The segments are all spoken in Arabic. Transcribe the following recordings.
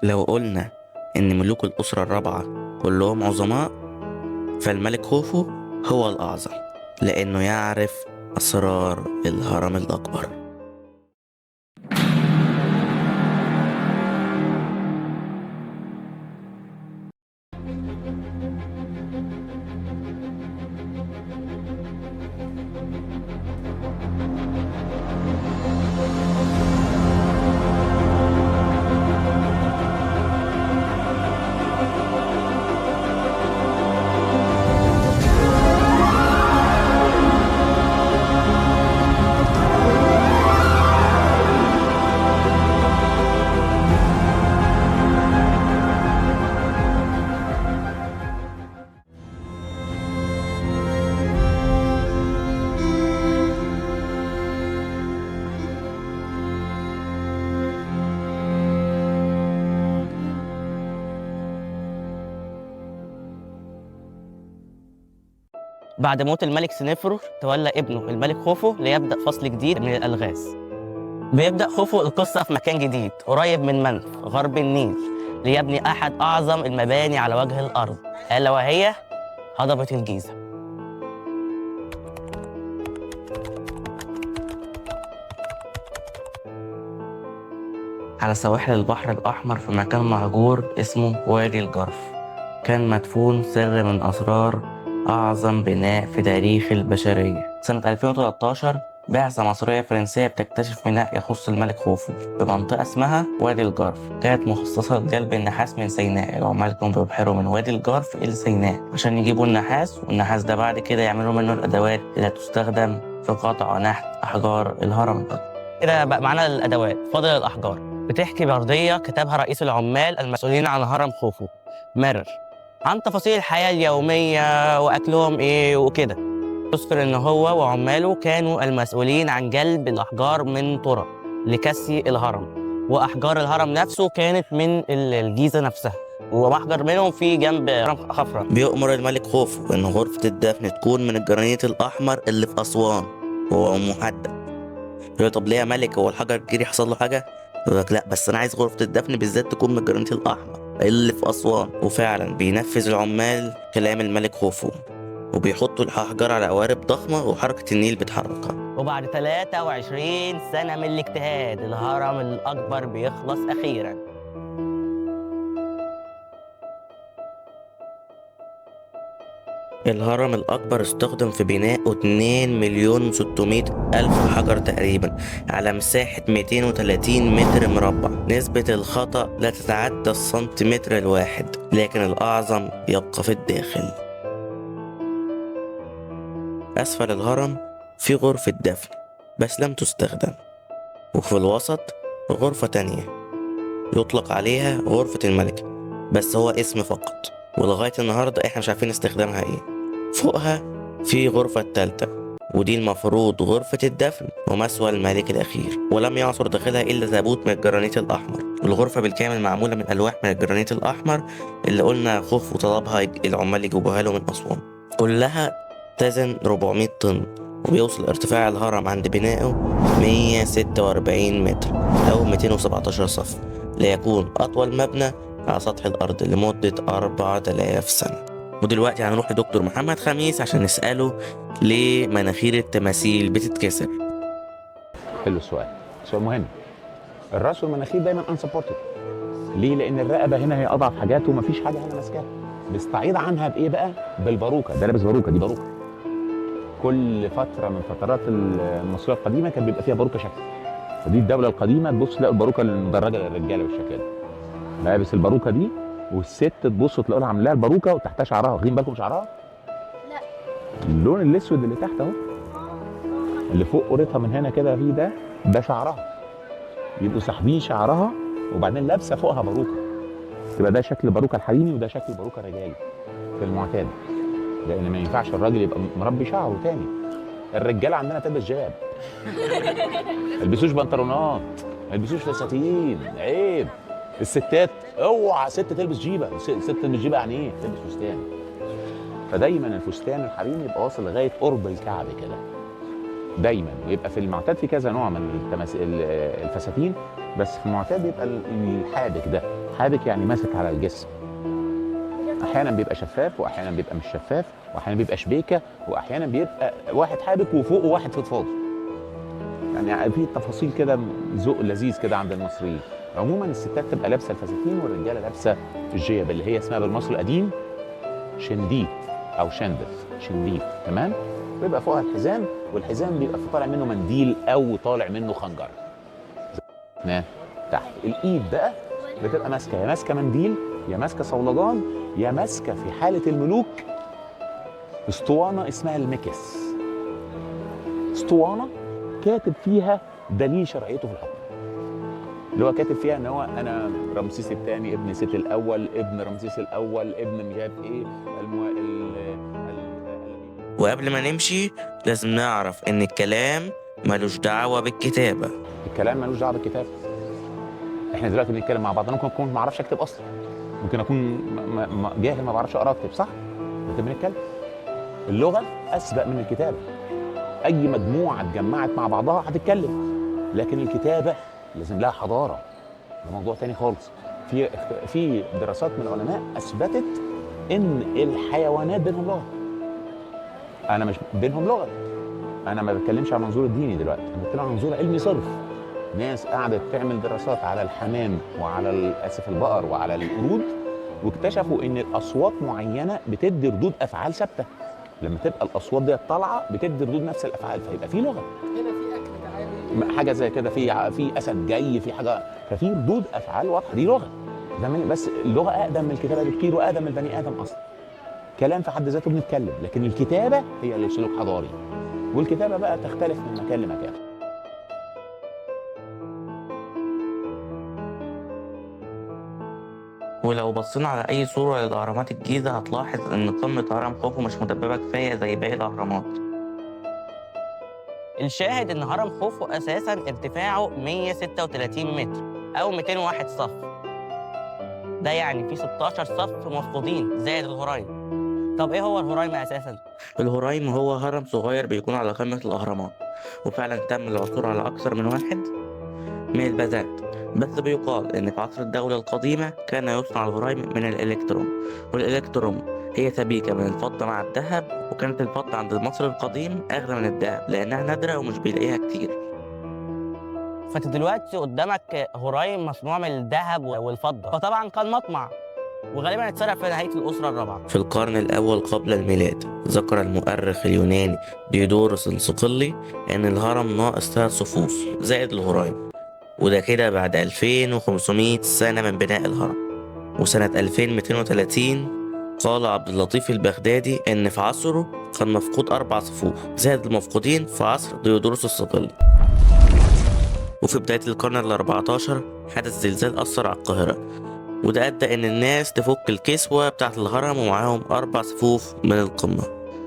لو قلنا إن ملوك الأسرة الرابعة كلهم عظماء، فالملك خوفو هو الأعظم لأنه يعرف أسرار الهرم الأكبر. بعد موت الملك سنفرو تولى ابنه الملك خوفو ليبدأ فصل جديد من الألغاز. بيبدأ خوفو القصة في مكان جديد قريب من منف غرب النيل ليبني أحد أعظم المباني على وجه الأرض، ألا وهي هضبة الجيزة. على سواحل البحر الأحمر في مكان مهجور اسمه وادي الجرف، كان مدفون سر من أسرار أعظم بناء في تاريخ البشرية. سنة 2013 بعثة مصرية فرنسية بتكتشف ميناء يخص الملك خوفو بمنطقة اسمها وادي الجرف، كانت مخصصة لجلب النحاس من سيناء. العمال كانوا بيبحروا من وادي الجرف إلى سيناء عشان يجيبوا النحاس، والنحاس ده بعد كده يعملوا منه الأدوات اللي هتستخدم في قطع ونحت أحجار الهرم الأكبر. كده بقى معانا الأدوات، فاضل الأحجار. بتحكي بردية كتبها رئيس العمال المسؤولين عن هرم خوفو مرر عن تفاصيل الحياة اليومية وأكلهم إيه وكده. تذكر إن هو وعماله كانوا المسؤولين عن جلب الأحجار من طرق لكسي الهرم، وأحجار الهرم نفسه كانت من الجيزة نفسها، ومحجر منهم في جنب هرم خفرع. بيؤمر الملك خوفو إن غرفة الدفن تكون من الجرانيت الأحمر اللي في أسوان، وهو محدد. يقول طب ليه يا ملك، هو الحجر الجيري حصل له حاجة؟ يقول لك لا، بس أنا عايز غرفة الدفن بالذات تكون من الجرانيت الأحمر اللي في أسوان. وفعلا بينفذ العمال كلام الملك خوفو، وبيحطوا الأحجار على قوارب ضخمة وحركة النيل بتحركها. وبعد 23 سنة من الاجتهاد الهرم الأكبر بيخلص أخيراً. الهرم الأكبر استخدم في بناءه 2 مليون 600 ألف حجر تقريبا على مساحة 230 متر مربع. نسبة الخطأ لا تتعدى السنتيمتر الواحد، لكن الأعظم يبقى في الداخل. أسفل الهرم في غرفة دفن بس لم تستخدم، وفي الوسط غرفة تانية يطلق عليها غرفة الملك، بس هو اسم فقط، ولغاية النهاردة احنا مش عارفين استخدامها ايه. فوقها في غرفة التالتة، ودي المفروض غرفة الدفن ومثوى الملك الأخير، ولم يعثر داخلها إلا تابوت من الجرانيت الأحمر. الغرفة بالكامل معمولة من ألواح من الجرانيت الأحمر اللي قلنا خوف وطلبها العمال يجيبوها له من أسوان. كلها تزن 400 طن، وبيوصل ارتفاع الهرم عند بنائه 146 متر أو 217 صف، ليكون أطول مبنى على سطح الأرض لمدة 4000 سنة. ودلوقتي هنروح لدكتور محمد خميس عشان نسأله ليه مناخير التماثيل بتتكسر. حلو السؤال، سؤال مهم. الراس والمناخير دايما انسبورتد. ليه؟ لان الرقبه هنا هي اضعف حاجات ومفيش حاجه هنا ماسكاها. بيستعيض عنها بايه بقى؟ بالباروكه. ده لابس باروكه، دي باروكه. كل فتره من فترات المصريه القديمه كان بيبقى فيها باروكه شكل. فدي الدوله القديمه تبص تلاقوا الباروكه المدرجه للرجاله بالشكل ده. لابس الباروكه دي، والست تبص تلاقوا لها عاملاها الباروكه وتحتها شعرها. واخدين بالكم شعرها؟ لا. اللون الاسود اللي تحت اهو، اللي فوق قريتها من هنا كده فيه ده شعرها. يبقوا ساحبين شعرها وبعدين لابسه فوقها باروكه. تبقى ده شكل باروكه الحريمي وده شكل باروكه الرجالي في المعتاد. لان ما ينفعش الراجل يبقى مربي شعره تاني. الرجاله عندنا تلبس جاب. ما يلبسوش بنطلونات، ما يلبسوش فساتين، عيب. الستات اوعى ست تلبس جيبه. ست تلبس جيبه يعني ايه؟ تلبس فستان. فدايما الفستان الحريمي يبقى واصل لغايه قرب الكعب كده دايما. ويبقى في المعتاد في كذا نوع من الفساتين. بس في المعتاد بيبقى الحابك ده، حابك يعني ماسك على الجسم. احيانا بيبقى شفاف واحيانا بيبقى مش شفاف، واحيانا بيبقى شبيكه، واحيانا بيبقى واحد حابك وفوقه واحد فضفاض. يعني في تفاصيل كده، ذوق لذيذ كده عند المصريين. عموما الستات تبقى لابسه الفساتين والرجاله لابسه الجيب اللي هي اسمها بالمصري القديم شنديت او شندس، شنديت، تمام؟ ويبقى فوقها الحزام، والحزام بيبقى طالع منه منديل او طالع منه خنجر. تحت الايد بقى بتبقى ماسكه، يا ماسكه منديل يا ماسكه صولجان يا ماسكه في حاله الملوك اسطوانه اسمها المكس. اسطوانه كاتب فيها دليل شرعيته في الحكم، اللي هو كاتب فيها ان هو انا رمسيس الثاني ابن ست الاول ابن رمسيس الاول ابن مش عارف ايه وقبل ما نمشي لازم نعرف ان الكلام ملوش دعوة بالكتابة. الكلام ملوش دعوه بالكتابه. احنا دلوقتي بنتكلم مع بعض، انا ممكن اكون ما اعرفش اكتب اصلا، ممكن اكون جاهل ما بعرفش اقرا اكتب، صح؟ لكن بنتكلم. اللغه اسبق من الكتابه. اي مجموعه اتجمعت مع بعضها هتتكلم، لكن الكتابه لازم لها حضاره، ده موضوع تاني خالص. في دراسات من العلماء اثبتت ان الحيوانات بينهم لغه. انا مش بينهم لغه، انا ما بتكلمش عن منظور الديني دلوقتي، انا بتكلم عن منظور علمي صرف. ناس قعدت تعمل دراسات على الحمام وعلى البقر وعلى القرود، واكتشفوا ان الاصوات معينه بتدي ردود افعال ثابته. لما تبقى الاصوات دي طالعه بتدي ردود نفس الافعال، فيبقى في لغه. هنا في اكل تعالي حاجه زي كده، في اسد جاي، في حاجه، ففي ردود افعال واضحه، دي لغه. بس اللغه اقدم من الكتابه بكتير، واقدم من البني ادم اصلا. كلام في حد ذاته بنتكلم، لكن الكتابه هي اللي سلوك حضاري، والكتابه بقى تختلف من مكان لمكان. ولو بصينا على أي صورة للأهرامات الجيزة هتلاحظ إن قمة هرم خوفو مش مدببة كفاية زي باقي الأهرامات. الشاهد إن هرم خوفو أساساً ارتفاعه 136 متر أو 201 صف. ده يعني في 16 صف مفقودين زائد الهرايم. طب إيه هو الهرايم أساساً؟ الهرايم هو هرم صغير بيكون على قمة الأهرامات، وفعلا تم العثور على أكثر من واحد من البازات، بس بيقال إن في عصر الدولة القديمة كان يصنع الهرايم من الإلكتروم، والإلكتروم هي سبيكة من الفضة مع الذهب، وكانت الفضة عند المصري القديم أغلى من الذهب لأنها نادرة ومش بيلاقيها كتير. فأنت دلوقتي قدامك هرايم مصنوع من الذهب والفضة، فطبعا كان مطمع وغالبا اتسرق في نهاية الأسرة الرابعة. في القرن الأول قبل الميلاد ذكر المؤرخ اليوناني ديودورس الصقلي إن الهرم ناقص 3 صفوف زائد الهرايم، وده كده بعد 2500 سنة من بناء الهرم. وسنة 2230 قال عبد اللطيف البغدادي إن في عصره كان مفقود 4 صفوف زائد المفقودين في عصر ديودورس الصقلي. وفي بداية القرن ال14 حدث زلزال أثر على القاهرة، وده أدى إن الناس تفك الكسوة بتاعت الهرم ومعاهم 4 صفوف من القمة.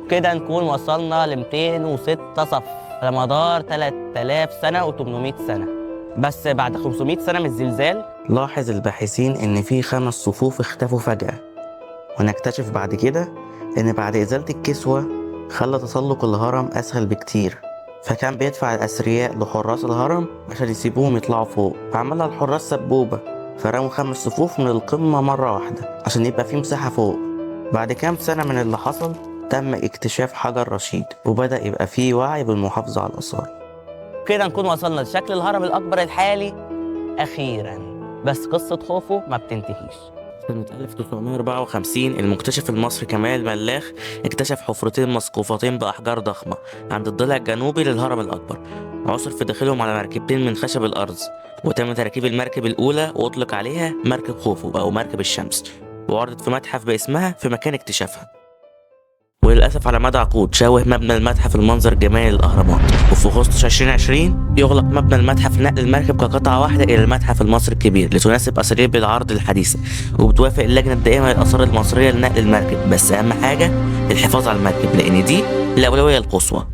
كده نكون وصلنا ل 206 صف على مدار 3000 سنة و800 سنة. بس بعد 500 سنة من الزلزال لاحظ الباحثين إن في 5 صفوف اختفوا فجأة، ونكتشف بعد كده إن بعد إزالة الكسوة خلى تسلق الهرم أسهل بكتير، فكان بيدفع الأثرياء لحراس الهرم عشان يسيبوهم يطلعوا فوق، فعملها الحراس سبوبة، فرموا 5 صفوف من القمة مرة واحدة عشان يبقى في مساحة فوق. بعد كام سنة من اللي حصل تم اكتشاف حجر رشيد، وبدأ يبقى فيه وعي بالمحافظة على الآثار. كده نكون وصلنا لشكل الهرم الأكبر الحالي أخيراً، بس قصة خوفو ما بتنتهيش. سنة 1954 المكتشف المصري كمال ملاخ اكتشف حفرتين مسقوفتين بأحجار ضخمة عند الضلع الجنوبي للهرم الأكبر، عثر في داخلهم على مركبتين من خشب الأرز، وتم تركيب المركب الأولى وأطلق عليها مركب خوفو أو مركب الشمس، وعرضت في متحف باسمها في مكان اكتشافها. وللأسف على مدى عقود شوه مبنى المتحف المنظر الجمالي للأهرامات، وفي أغسطس 2020 يغلق مبنى المتحف لنقل المركب كقطعة واحدة إلى المتحف المصري الكبير لتناسب أساليب العرض الحديثة، وبتوافق اللجنة الدائمة للآثار المصرية لنقل المركب، بس أهم حاجة الحفاظ على المركب لأن دي الأولوية القصوى.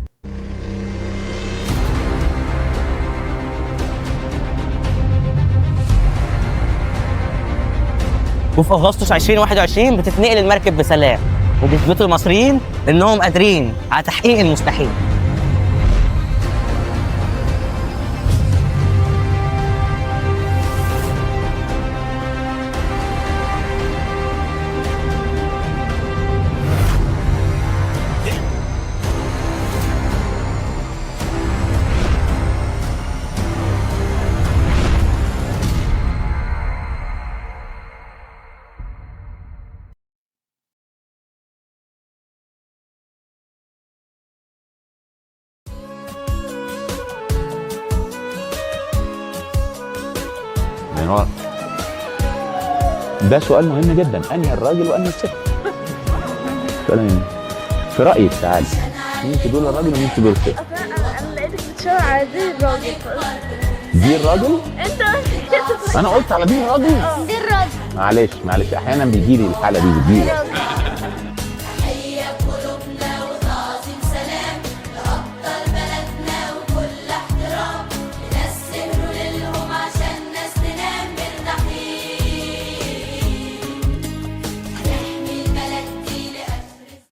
وفي أغسطس 2021 بتتنقل المركب بسلام، وبيثبتوا المصريين إنهم قادرين على تحقيق المستحيل. غلط. ده سؤال مهم جدا، انهي الراجل وانهي الست؟ سؤال مهم. في رايك تعالي، مين في دول الراجل ومين في دول الست؟ انا لقيتك بتشاور على دي الراجل. دي الراجل؟ انت انا قلت على دي الراجل؟ دي الراجل. معلش احيانا بيجي لي الحاله دي بتجيلي.